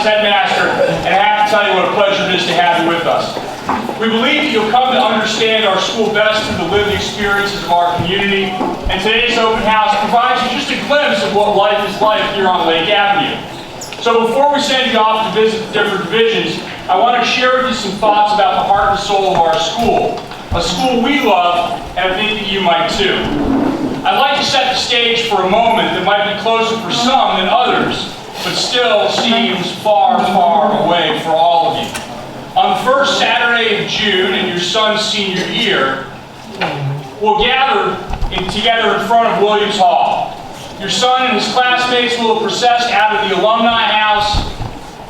Lattin's headmaster, and I have to tell you what a pleasure it is to have you with us. We believe that you'll come to understand our school best through the lived experiences of our community, and today's open house provides you just a glimpse of what life is like here on Lake Avenue. So before we send you off to visit the different divisions, I want to share with you some thoughts about the heart and soul of our school, a school we love, and I think that you might too. I'd like to set the stage for a moment that might be closer for some than others, but still seems far, far away for all of you. On the first Saturday of June in your son's senior year, we'll gather together in front of Williams Hall. Your son and his classmates will have processed out of the alumni house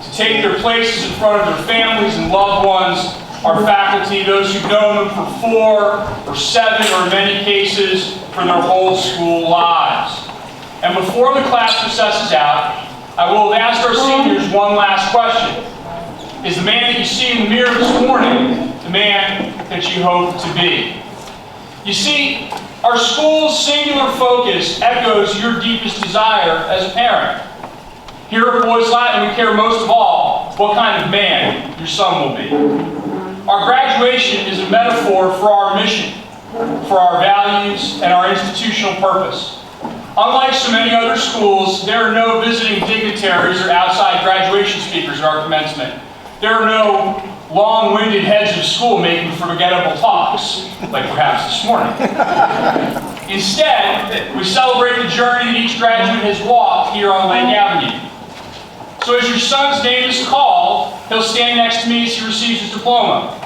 to take their places in front of their families and loved ones, our faculty, those who've known them for 4 or 7, or in many cases, for their whole school lives. And before the class processes out, I will have asked our seniors one last question. Is the man that you see in the mirror this morning the man that you hope to be? You see, our school's singular focus echoes your deepest desire as a parent. Here at Boys Latin, we care most of all what kind of man your son will be. Our graduation is a metaphor for our mission, for our values, and our institutional purpose. Unlike so many other schools, there are no visiting dignitaries or outside graduation speakers at our commencement. There are no long-winded heads of school making forgettable talks, like perhaps this morning. Instead, we celebrate the journey that each graduate has walked here on Lake Avenue. So as your son's name is called, he'll stand next to me as he receives his diploma.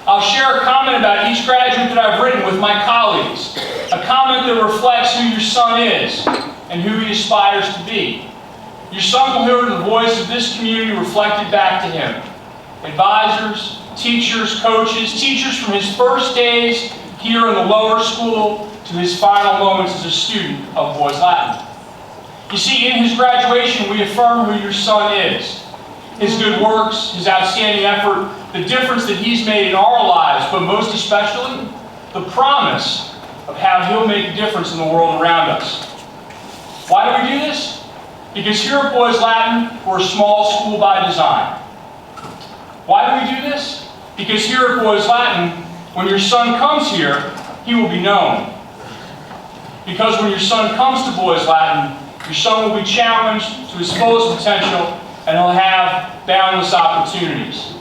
I'll share a comment about each graduate that I've written with my colleagues, a comment that reflects who your son is and who he aspires to be. Your son will hear the voice of this community reflected back to him. Advisors, teachers, coaches, teachers from his first days here in the lower school to his final moments as a student of Boys Latin. You see, in his graduation, we affirm who your son is, his good works, his outstanding effort, the difference that he's made in our lives, but most especially, the promise of how he'll make a difference in the world around us. Why do we do this? Because here at Boys Latin, we're a small school by design. Why do we do this? Because here at Boys Latin, when your son comes here, he will be known. Because when your son comes to Boys Latin, your son will be challenged to his fullest potential, and he'll have boundless opportunities.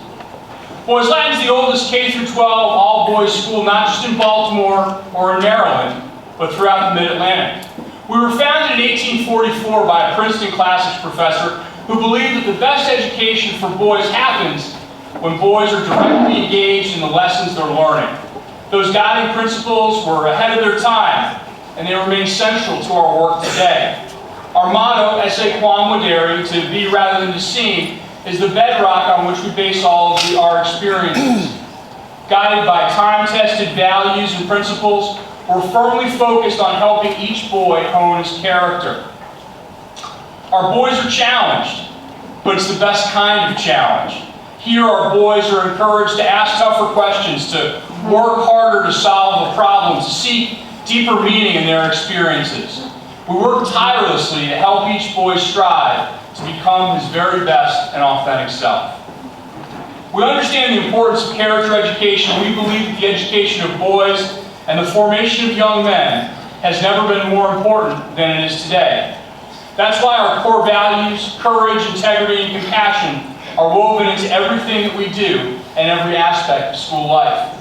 Boys Latin is the oldest K-12 all-boys school, not just in Baltimore or in Maryland, but throughout the Mid-Atlantic. We were founded in 1844 by a Princeton classics professor who believed that the best education for boys happens when boys are directly engaged in the lessons they're learning. Those guiding principles were ahead of their time, and they remain central to our work today. Our motto, Esse quam modere, to be rather than to seem, is the bedrock on which we base all of our experiences. Guided by time-tested values and principles, we're firmly focused on helping each boy hone his character. Our boys are challenged, but it's the best kind of challenge. Here, our boys are encouraged to ask tougher questions, to work harder to solve a problem, to seek deeper meaning in their experiences. We work tirelessly to help each boy strive to become his very best and authentic self. We understand the importance of character education. We believe that the education of boys and the formation of young men has never been more important than it is today. That's why our core values, courage, integrity, and compassion are woven into everything that we do and every aspect of school life.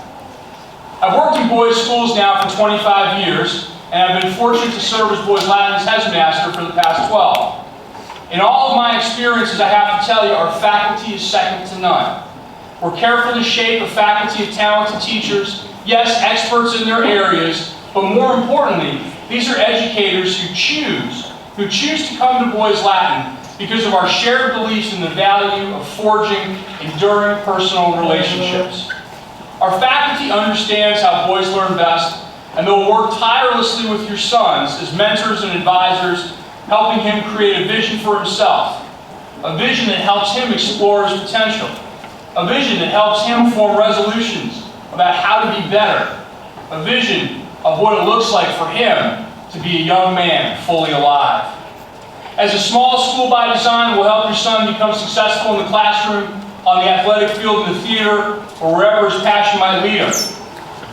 I've worked in boys' schools now for 25 years, and I've been fortunate to serve as Boys Latin's Headmaster for the past 12. In all of my experiences, I have to tell you, our faculty is second to none. We're careful to shape a faculty of talented teachers, yes, experts in their areas, but more importantly, these are educators who choose to come to Boys Latin because of our shared beliefs in the value of forging enduring personal relationships. Our faculty understands how boys learn best, and they'll work tirelessly with your sons as mentors and advisors, helping him create a vision for himself, a vision that helps him explore his potential, a vision that helps him form resolutions about how to be better, a vision of what it looks like for him to be a young man fully alive. As a small school by design will help your son become successful in the classroom, on the athletic field, in the theater, or wherever his passion might lead him.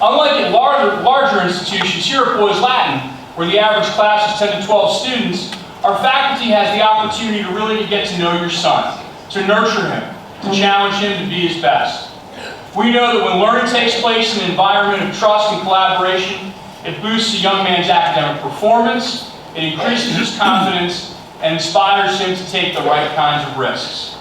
Unlike at larger institutions, here at Boys Latin, where the average class is 10 to 12 students, our faculty has the opportunity to really get to know your son, to nurture him, to challenge him to be his best. We know that when learning takes place in an environment of trust and collaboration, it boosts a young man's academic performance, it increases his confidence, and inspires him to take the right kinds of risks.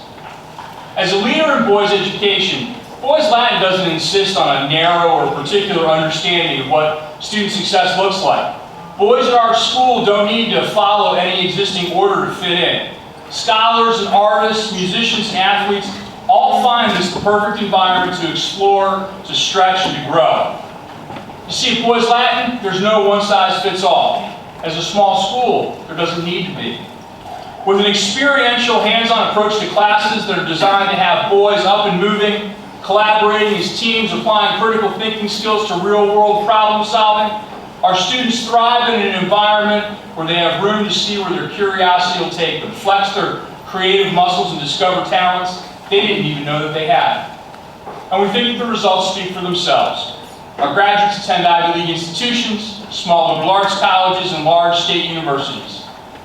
As a leader in boys' education, Boys Latin doesn't insist on a narrow or particular understanding of what student success looks like. Boys at our school don't need to follow any existing order to fit in. Scholars and artists, musicians and athletes all find this the perfect environment to explore, to stretch, and to grow. You see, at Boys Latin, there's no one-size-fits-all. As a small school, there doesn't need to be. With an experiential, hands-on approach to classes that are designed to have boys up and moving, collaborating as teams, applying critical thinking skills to real-world problem-solving, our students thrive in an environment where they have room to see where their curiosity will take them, flex their creative muscles and discover talents they didn't even know that they had. And we think that the results speak for themselves. Our graduates attend Ivy League institutions, small liberal arts colleges, and large state universities.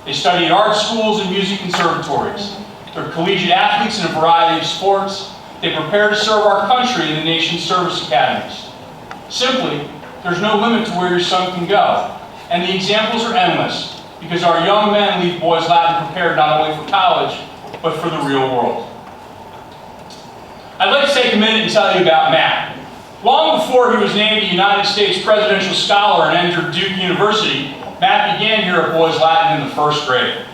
They study at art schools and music conservatories. They're collegiate athletes in a variety of sports. They prepare to serve our country in the nation's service academies. Simply, there's no limit to where your son can go. And the examples are endless, because our young men leave Boys Latin prepared not only for college, but for the real world. I'd like to take a minute and tell you about Matt. Long before he was named a United States Presidential Scholar and entered Duke University, Matt began here at Boys Latin in the first grade.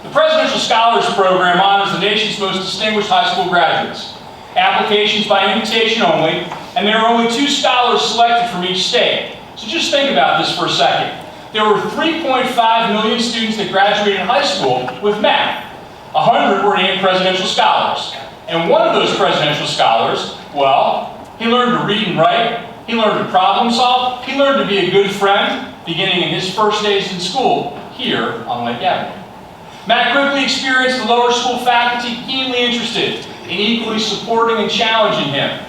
The Presidential Scholars Program honors the nation's most distinguished high school graduates. Applications by invitation only, and there are only 2 scholars selected from each state. So just think about this for a second. There were 3.5 million students that graduated high school with Matt. 100 were named Presidential Scholars. And one of those Presidential Scholars, well, he learned to read and write, he learned to problem solve, he learned to be a good friend, beginning in his first days in school here on Lake Avenue. Matt quickly experienced the lower school faculty keenly interested in equally supporting and challenging him.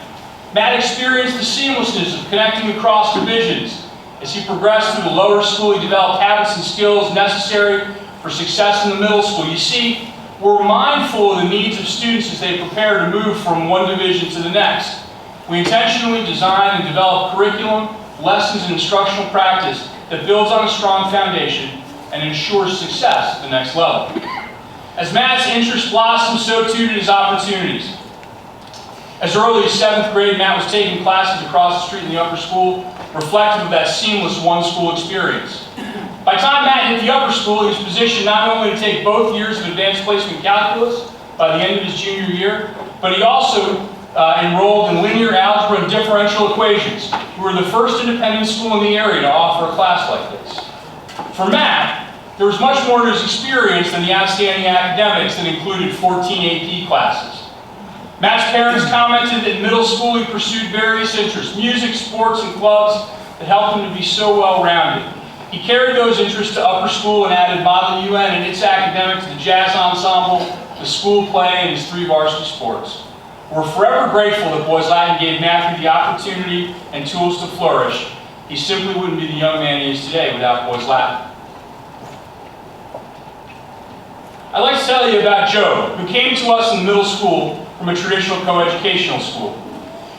Matt experienced the seamlessness of connecting across divisions. As he progressed through the lower school, he developed habits and skills necessary for success in the middle school. You see, we're mindful of the needs of students as they prepare to move from one division to the next. We intentionally design and develop curriculum, lessons, and instructional practice that builds on a strong foundation and ensures success at the next level. As Matt's interests blossomed, so too did his opportunities. As early as 7th grade, Matt was taking classes across the street in the upper school, reflective of that seamless one-school experience. By the time Matt hit the upper school, he was positioned not only to take both years of advanced placement calculus by the end of his junior year, but he also enrolled in linear algebra and differential equations. We were the first independent school in the area to offer a class like this. For Matt, there was much more to his experience than the outstanding academics that included 14 AP classes. Matt's parents commented that in middle school he pursued various interests, music, sports, and clubs that helped him to be so well-rounded. He carried those interests to upper school and added Model UN and its academics, the jazz ensemble, the school play, and his 3 varsity sports. We're forever grateful that Boys Latin gave Matthew the opportunity and tools to flourish. He simply wouldn't be the young man he is today without Boys Latin. I'd like to tell you about Joe, who came to us in the middle school from a traditional coeducational school.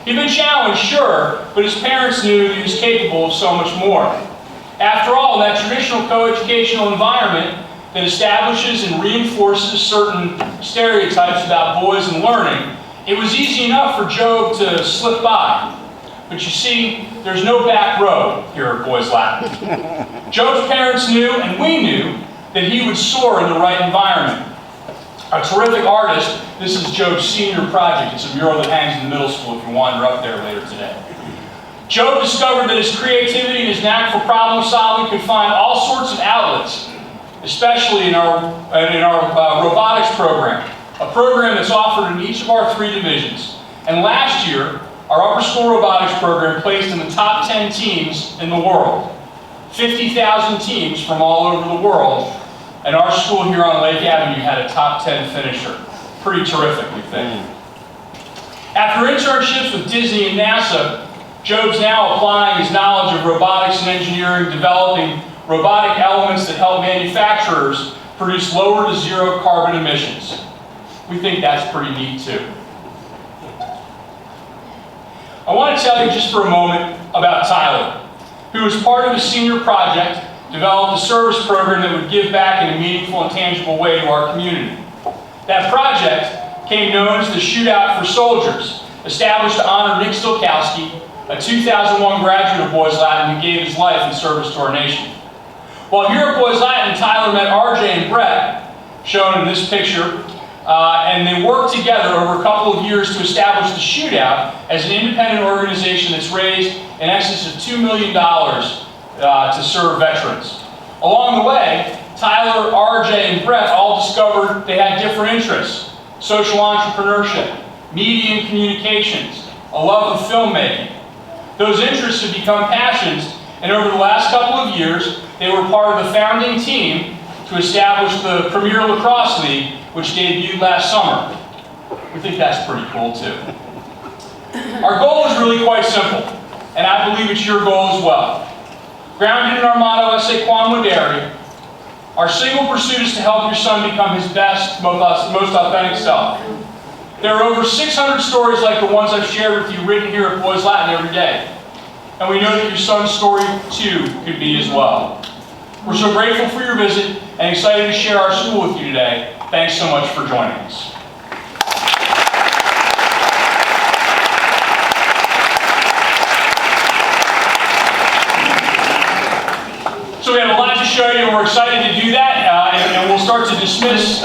He'd been challenged, sure, but his parents knew that he was capable of so much more. After all, in that traditional coeducational environment that establishes and reinforces certain stereotypes about boys and learning, it was easy enough for Job to slip by. But you see, there's no back road here at Boys Latin. Job's parents knew, and we knew, that he would soar in the right environment. A terrific artist, this is Job's senior project. It's a mural that hangs in the middle school if you wander up there later today. Job discovered that his creativity and his knack for problem solving could find all sorts of outlets, especially in our robotics program, a program that's offered in each of our 3 divisions. And last year, our upper school robotics program placed in the top 10 teams in the world. 50,000 teams from all over the world and our school here on Lake Avenue had a top 10 finisher. Pretty terrific, we think. After internships with Disney and NASA, Job's now applying his knowledge of robotics and engineering, developing robotic elements that help manufacturers produce lower to zero carbon emissions. We think that's pretty neat too. I want to tell you just for a moment about Tyler, who was part of a senior project, developed a service program that would give back in a meaningful and tangible way to our community. That project came known as the Shootout for Soldiers, established to honor Nick Stilkowski, a 2001 graduate of Boys Latin who gave his life in service to our nation. While here at Boys Latin, Tyler met RJ and Brett, shown in this picture, and they worked together over a couple of years to establish the Shootout as an independent organization that's raised in excess of $2 million to serve veterans. Along the way, Tyler, RJ, and Brett all discovered they had different interests: social entrepreneurship, media and communications, a love of filmmaking. Those interests have become passions, and over the last couple of years, they were part of the founding team to establish the Premier Lacrosse League, which debuted last summer. We think that's pretty cool too. Our goal is really quite simple, and I believe it's your goal as well. Grounded in our motto, Esse Quam Vadere, our single pursuit is to help your son become his best, most authentic self. There are over 600 stories like the ones I've shared with you written here at Boys Latin every day. And we know that your son's story, too, could be as well. We're so grateful for your visit and excited to share our school with you today. Thanks so much for joining us. So we have a lot to show you, and we're excited to do that, and we'll start to dismiss